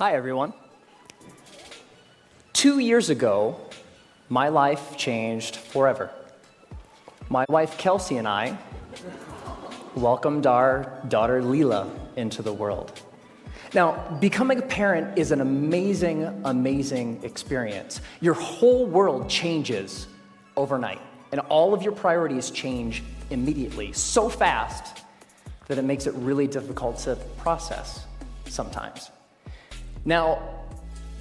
Hi, everyone. 2 years ago, my life changed forever. My wife, Kelsey, and I welcomed our daughter, Leela, into the world. Now, becoming a parent is an amazing, amazing experience. Your whole world changes overnight, and all of your priorities change immediately, so fast that it makes it really difficult to process sometimes. Now,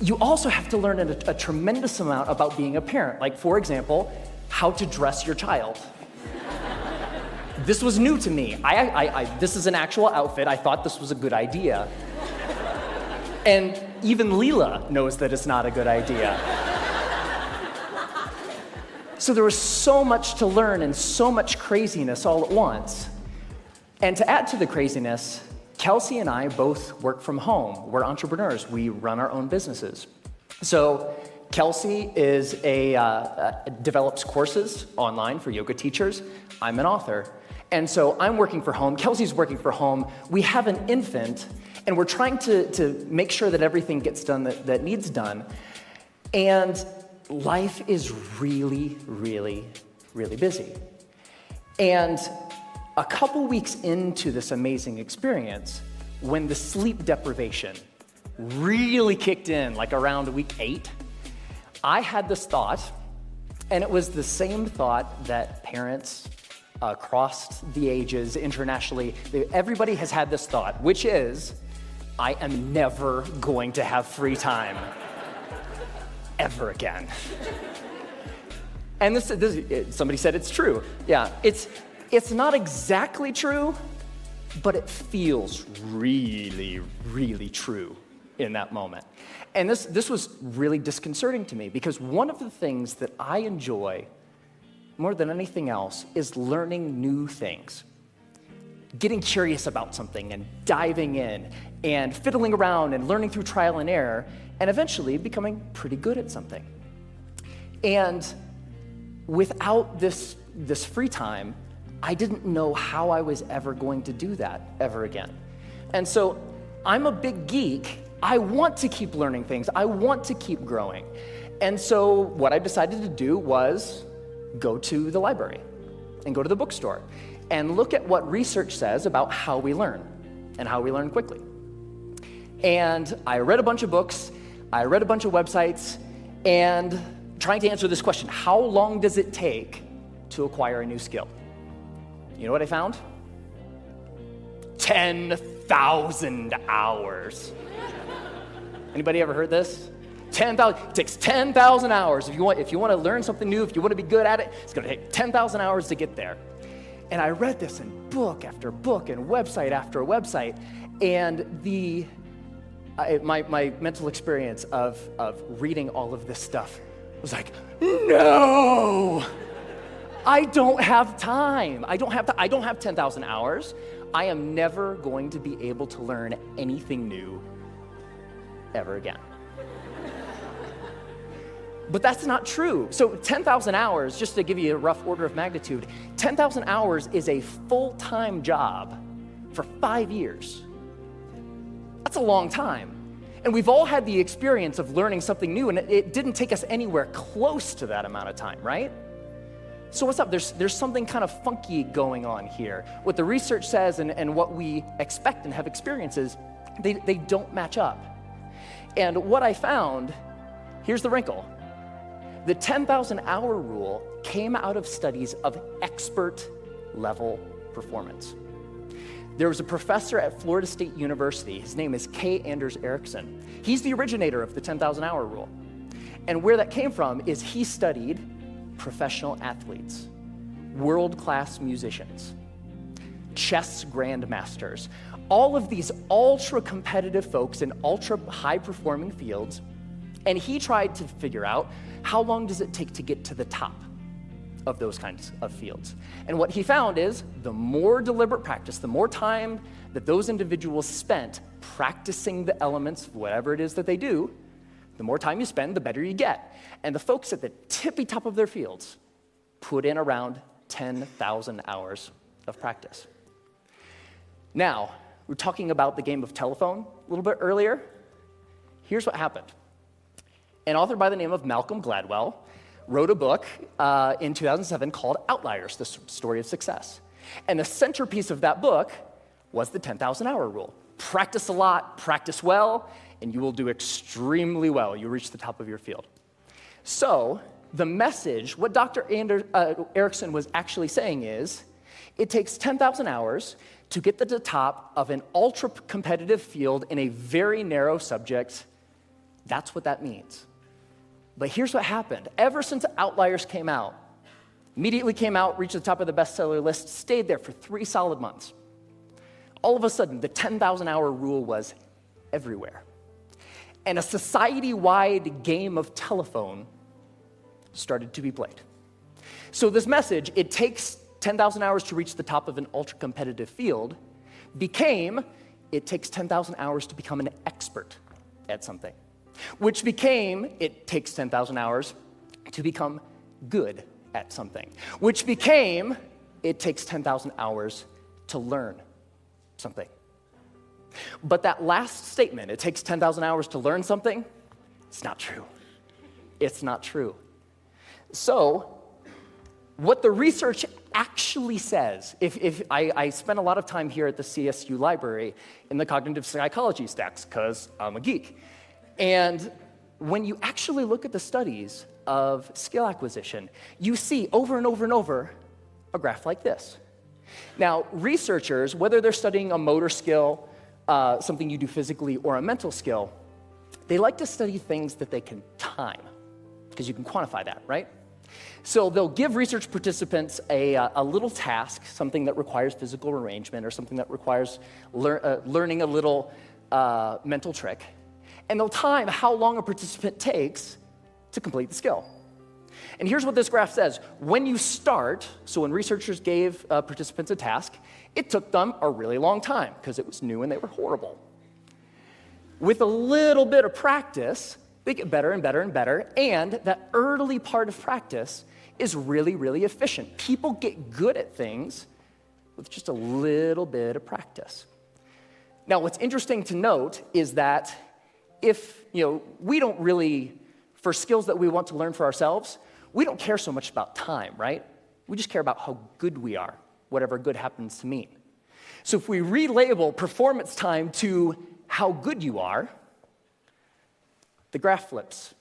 you also have to learn a tremendous amount about being a parent, like, for example, how to dress your child. This was new to me. This is an actual outfit. I thought this was a good idea. And even Leela knows that it's not a good idea. So there was so much to learn and so much craziness all at once. And to add to the craziness, Kelsey and I both work from home. We're entrepreneurs. We run our own businesses. So Kelsey is develops courses online for yoga teachers. I'm an author. And so I'm working from home. Kelsey's working from home. We have an infant, and we're trying to make sure that everything gets done that needs done. And life is really, really, really busy. And a couple weeks into this amazing experience, when the sleep deprivation really kicked in, like around week 8, I had this thought, and it was the same thought that parents across the ages, internationally, everybody has had this thought, which is, I am never going to have free time ever again. And somebody said it's true. Yeah, it's not exactly true, but it feels really, really true in that moment. And this was really disconcerting to me, because one of the things that I enjoy more than anything else is learning new things. Getting curious about something and diving in and fiddling around and learning through trial and error and eventually becoming pretty good at something. And without this free time, I didn't know how I was ever going to do that ever again. And so I'm a big geek. I want to keep learning things. I want to keep growing. And so what I decided to do was go to the library and go to the bookstore and look at what research says about how we learn and how we learn quickly. And I read a bunch of books, I read a bunch of websites, and trying to answer this question, how long does it take to acquire a new skill? You know what I found? 10,000 hours. Anybody ever heard this? 10,000. It takes 10,000 hours. If you want to learn something new, if you want to be good at it, it's going to take 10,000 hours to get there. And I read this in book after book and website after website, and my mental experience of reading all of this stuff was like, no! I don't have time. I don't have 10,000 hours. I am never going to be able to learn anything new ever again. But that's not true. So 10,000 hours, just to give you a rough order of magnitude, 10,000 hours is a full-time job for 5 years. That's a long time. And we've all had the experience of learning something new, and it didn't take us anywhere close to that amount of time, right? So what's up? There's something kind of funky going on here. What the research says and what we expect and have experiences, they don't match up. And what I found, here's the wrinkle. The 10,000 hour rule came out of studies of expert level performance. There was a professor at Florida State University. His name is K. Anders Ericsson. He's the originator of the 10,000 hour rule. And where that came from is he studied professional athletes, world-class musicians, chess grandmasters, all of these ultra-competitive folks in ultra-high-performing fields, and he tried to figure out how long does it take to get to the top of those kinds of fields. And what he found is the more deliberate practice, the more time that those individuals spent practicing the elements, whatever it is that they do, the more time you spend, the better you get. And the folks at the tippy top of their fields put in around 10,000 hours of practice. Now, we were talking about the game of telephone a little bit earlier. here's what happened. An author by the name of Malcolm Gladwell wrote a book in 2007 called Outliers, the Story of Success. And the centerpiece of that book was the 10,000 hour rule. Practice a lot, practice well, and you will do extremely well. You'll reach the top of your field. So the message, what Dr. Erickson was actually saying is, it takes 10,000 hours to get to the top of an ultra-competitive field in a very narrow subject. That's what that means. But here's what happened. Ever since Outliers came out, immediately came out, reached the top of the bestseller list, stayed there for 3 solid months. All of a sudden, the 10,000 hour rule was everywhere. And a society-wide game of telephone started to be played. So this message, it takes 10,000 hours to reach the top of an ultra-competitive field, became, it takes 10,000 hours to become an expert at something. Which became, it takes 10,000 hours to become good at something. Which became, it takes 10,000 hours to learn something. But that last statement, it takes 10,000 hours to learn something, it's not true. It's not true. So, what the research actually says, if I spent a lot of time here at the CSU library in the cognitive psychology stacks, because I'm a geek. And when you actually look at the studies of skill acquisition, you see over and over and over a graph like this. Now, researchers, whether they're studying a motor skill, something you do physically, or a mental skill, they like to study things that they can time, because you can quantify that, right? So they'll give research participants a little task, something that requires physical arrangement or something that requires learning a little mental trick, and they'll time how long a participant takes to complete the skill. And here's what this graph says. When you start, so when researchers gave participants a task, it took them a really long time because it was new and they were horrible. With a little bit of practice, they get better and better and better, and that early part of practice is really, really efficient. People get good at things with just a little bit of practice. Now, what's interesting to note is that if, we don't really, for skills that we want to learn for ourselves, we don't care so much about time, right? We just care about how good we are, whatever good happens to mean. So if we relabel performance time to how good you are, the graph flips,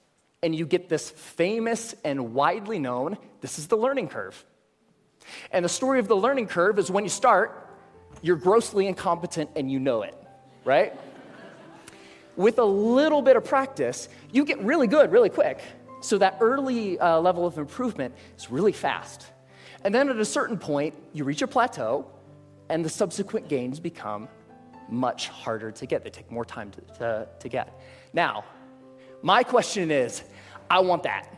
and you get this famous and widely known, this is the learning curve. And the story of the learning curve is when you start, you're grossly incompetent and you know it, right? With a little bit of practice, you get really good really quick. So that early level of improvement is really fast. And then at a certain point, you reach a plateau, and the subsequent gains become much harder to get. They take more time to get. Now, my question is, I want that,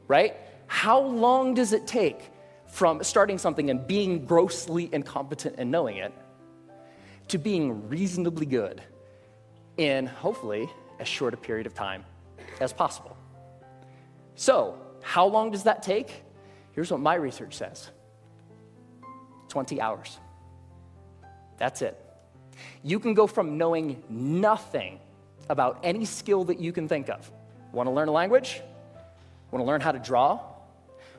right? How long does it take from starting something and being grossly incompetent and knowing it to being reasonably good in, hopefully, as short a period of time as possible? So, how long does that take? Here's what my research says. 20 hours. That's it. You can go from knowing nothing about any skill that you can think of. Want to learn a language? Want to learn how to draw?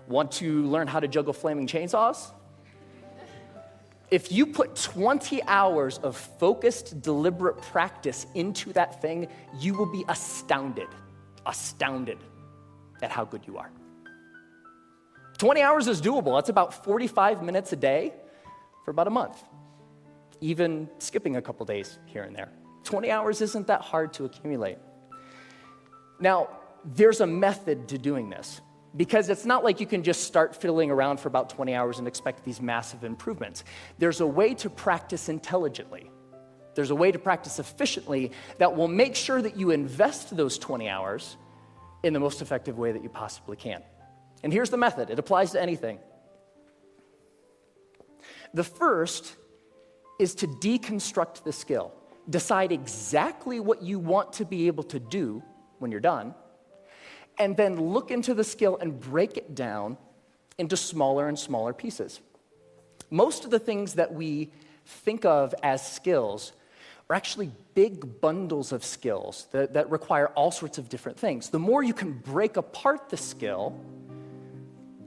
Want to learn how to juggle flaming chainsaws? If you put 20 hours of focused, deliberate practice into that thing, you will be astounded at how good you are. 20 hours is doable. That's about 45 minutes a day for about a month, even skipping a couple days here and there. 20 hours isn't that hard to accumulate. Now, there's a method to doing this, because it's not like you can just start fiddling around for about 20 hours and expect these massive improvements. There's a way to practice intelligently. There's a way to practice efficiently that will make sure that you invest those 20 hours in the most effective way that you possibly can. And here's the method. It applies to anything. The first is to deconstruct the skill. Decide exactly what you want to be able to do when you're done, and then look into the skill and break it down into smaller and smaller pieces. Most of the things that we think of as skills are actually big bundles of skills that require all sorts of different things. The more you can break apart the skill,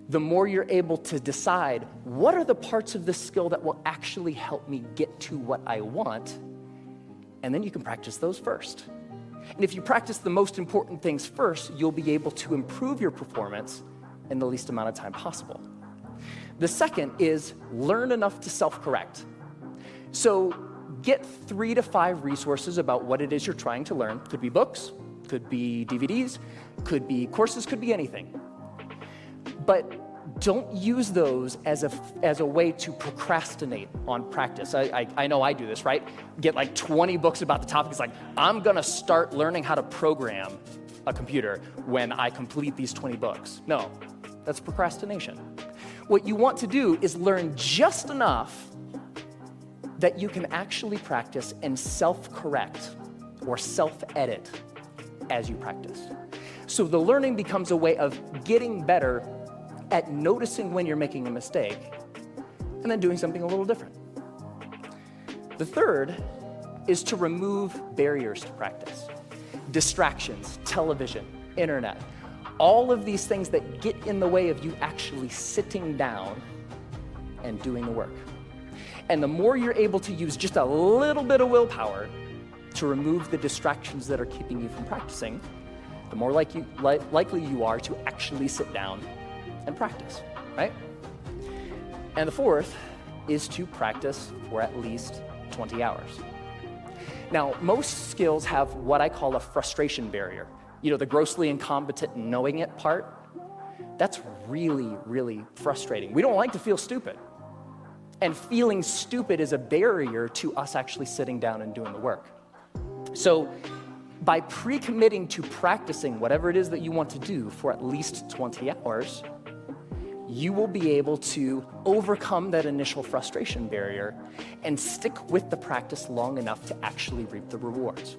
the more you're able to decide what are the parts of the skill that will actually help me get to what I want, and then you can practice those first. And if you practice the most important things first, you'll be able to improve your performance in the least amount of time possible. The second is learn enough to self-correct. So get 3 to 5 resources about what it is you're trying to learn. Could be books, could be DVDs, could be courses, could be anything. But don't use those as a way to procrastinate on practice. I know I do this, right? Get like 20 books about the topic. It's like, I'm gonna start learning how to program a computer when I complete these 20 books. No, that's procrastination. What you want to do is learn just enough that you can actually practice and self-correct or self-edit as you practice. So the learning becomes a way of getting better at noticing when you're making a mistake and then doing something a little different. The third is to remove barriers to practice. Distractions, television, internet, all of these things that get in the way of you actually sitting down and doing the work. And the more you're able to use just a little bit of willpower to remove the distractions that are keeping you from practicing, the more likely you are to actually sit down and practice, right? And the fourth is to practice for at least 20 hours. Now, most skills have what I call a frustration barrier. You know, the grossly incompetent knowing it part. That's really, really frustrating. We don't like to feel stupid. And feeling stupid is a barrier to us actually sitting down and doing the work. So by pre-committing to practicing whatever it is that you want to do for at least 20 hours, you will be able to overcome that initial frustration barrier and stick with the practice long enough to actually reap the rewards.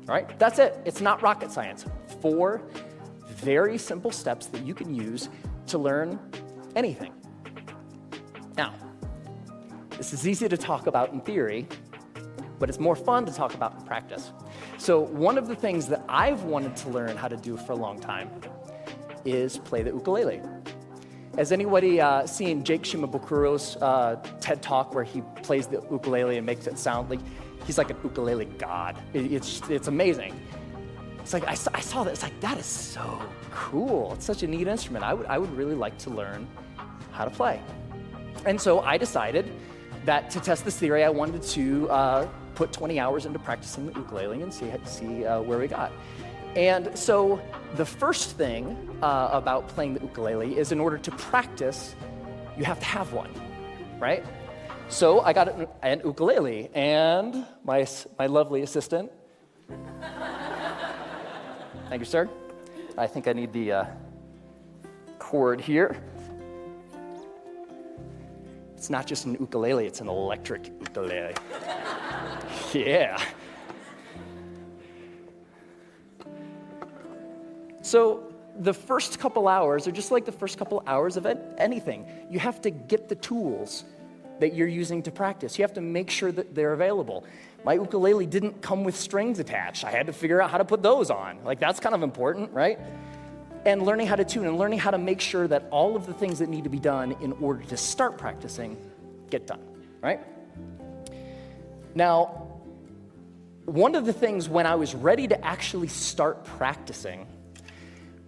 All right, that's it. It's not rocket science. 4 very simple steps that you can use to learn anything. Now, this is easy to talk about in theory, but it's more fun to talk about in practice. So one of the things that I've wanted to learn how to do for a long time is play the ukulele. Has anybody seen Jake Shimabukuro's TED Talk where he plays the ukulele and makes it sound like he's like an ukulele god? It's amazing. It's like, I saw that, it's like, that is so cool. It's such a neat instrument. I would really like to learn how to play. And so I decided that to test this theory, I wanted to put 20 hours into practicing the ukulele and see where we got. And so the first thing about playing the ukulele is in order to practice, you have to have one, right? So I got an ukulele, and my lovely assistant, thank you, sir. I think I need the cord here. It's not just an ukulele, it's an electric ukulele. Yeah. So the first couple hours are just like the first couple hours of anything. You have to get the tools that you're using to practice. You have to make sure that they're available. My ukulele didn't come with strings attached. I had to figure out how to put those on. Like, that's kind of important, right? And learning how to tune and learning how to make sure that all of the things that need to be done in order to start practicing get done, right? Now, one of the things when I was ready to actually start practicing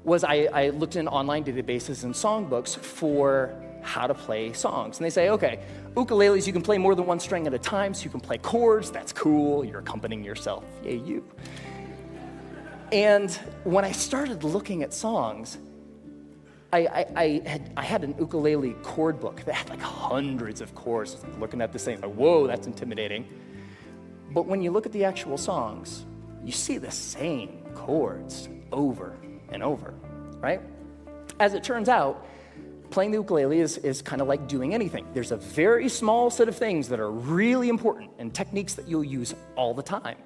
was I looked in online databases and songbooks for how to play songs. And they say, okay, ukuleles, you can play more than one string at a time, so you can play chords. That's cool. You're accompanying yourself. Yay, you. And when I started looking at songs, I had an ukulele chord book that had like hundreds of chords. Looking at this thing, like, whoa, that's intimidating. But when you look at the actual songs, you see the same chords over and over, right? As it turns out, playing the ukulele is kind of like doing anything. There's a very small set of things that are really important and techniques that you'll use all the time.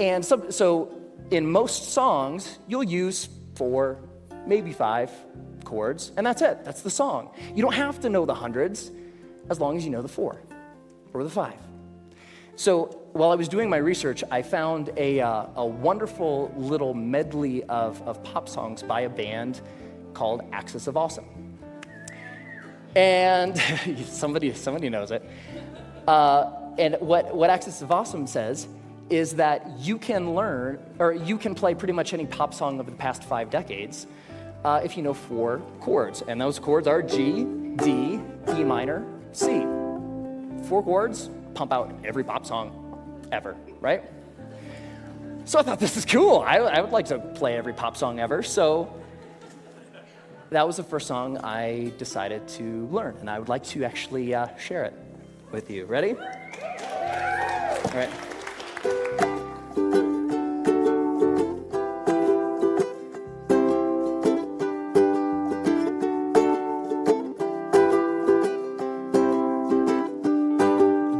And so in most songs, you'll use 4, maybe 5 chords, and that's it. That's the song. You don't have to know the hundreds as long as you know the 4 or the 5. So while I was doing my research, I found a wonderful little medley of pop songs by a band called Axis of Awesome. And somebody knows it. And what Axis of Awesome says is that you can learn, or you can play pretty much any pop song of the past 5 decades if you know 4 chords. And those chords are G, D, E minor, C. 4 chords, pump out every pop song ever, right? So I thought, this is cool. I would like to play every pop song ever. So that was the first song I decided to learn, and I would like to actually share it with you. Ready? All right.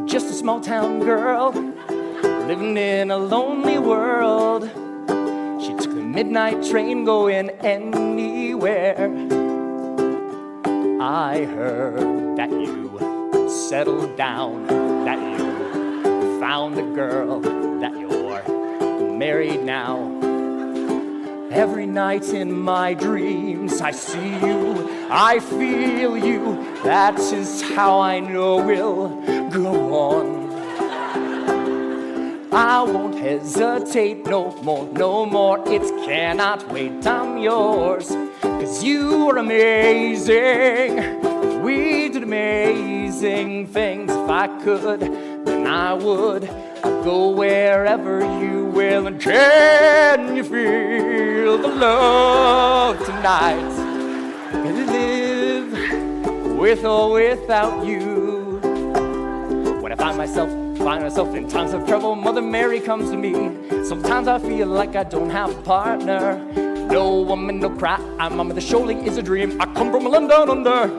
Just a small town girl living in a lonely world. She took the midnight train going anywhere. I heard that you settled down, that you found a girl, that you're married now. Every night in my dreams I see you, I feel you. That is how I know we'll go on. I won't hesitate no more, it cannot wait, I'm yours. 'Cause you are amazing, we did amazing things. If I could, then I would. I'd go wherever you will. And can you feel the love tonight? Can you live with or without you? When I find myself in times of trouble, Mother Mary comes to me. Sometimes I feel like I don't have a partner. No woman, no cry, Mama, the surely is a dream. I come from a land down under.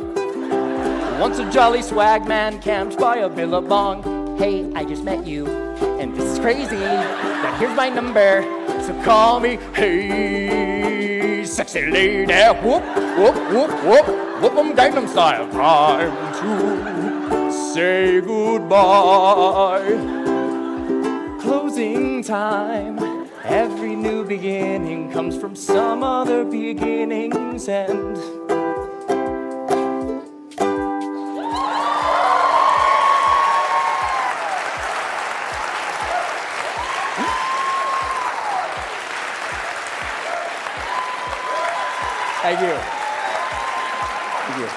Once a jolly swag man camped by a billabong. Hey, I just met you, and this is crazy. Now here's my number, so call me. Hey, sexy lady, whoop, whoop, whoop, whoop, whoop 'em Gangnam Style. Time to say goodbye. Closing time. Every new beginning comes from some other beginning's end. Thank you. Thank you.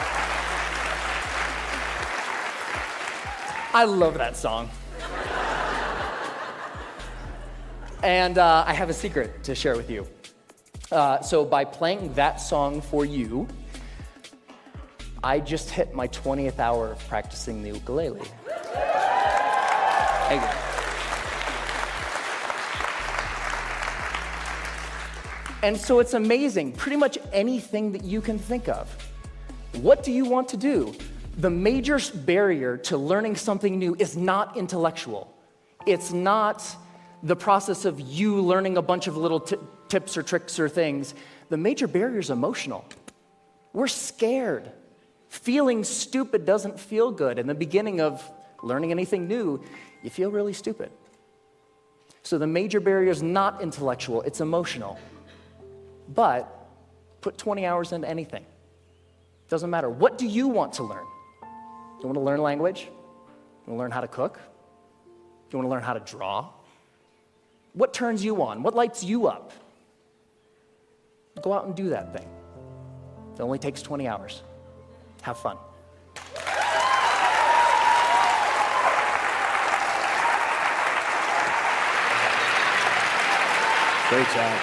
I love that song. And I have a secret to share with you. So by playing that song for you, I just hit my 20th hour of practicing the ukulele. Thank you. And so it's amazing, pretty much anything that you can think of. What do you want to do? The major barrier to learning something new is not intellectual. It's not the process of you learning a bunch of little tips or tricks or things. The major barrier is emotional. We're scared. Feeling stupid doesn't feel good. In the beginning of learning anything new, you feel really stupid. So the major barrier is not intellectual, it's emotional. But put 20 hours into anything. Doesn't matter. What do you want to learn? You want to learn language? You want to learn how to cook? You want to learn how to draw? What turns you on? What lights you up? Go out and do that thing. It only takes 20 hours. Have fun. Great job.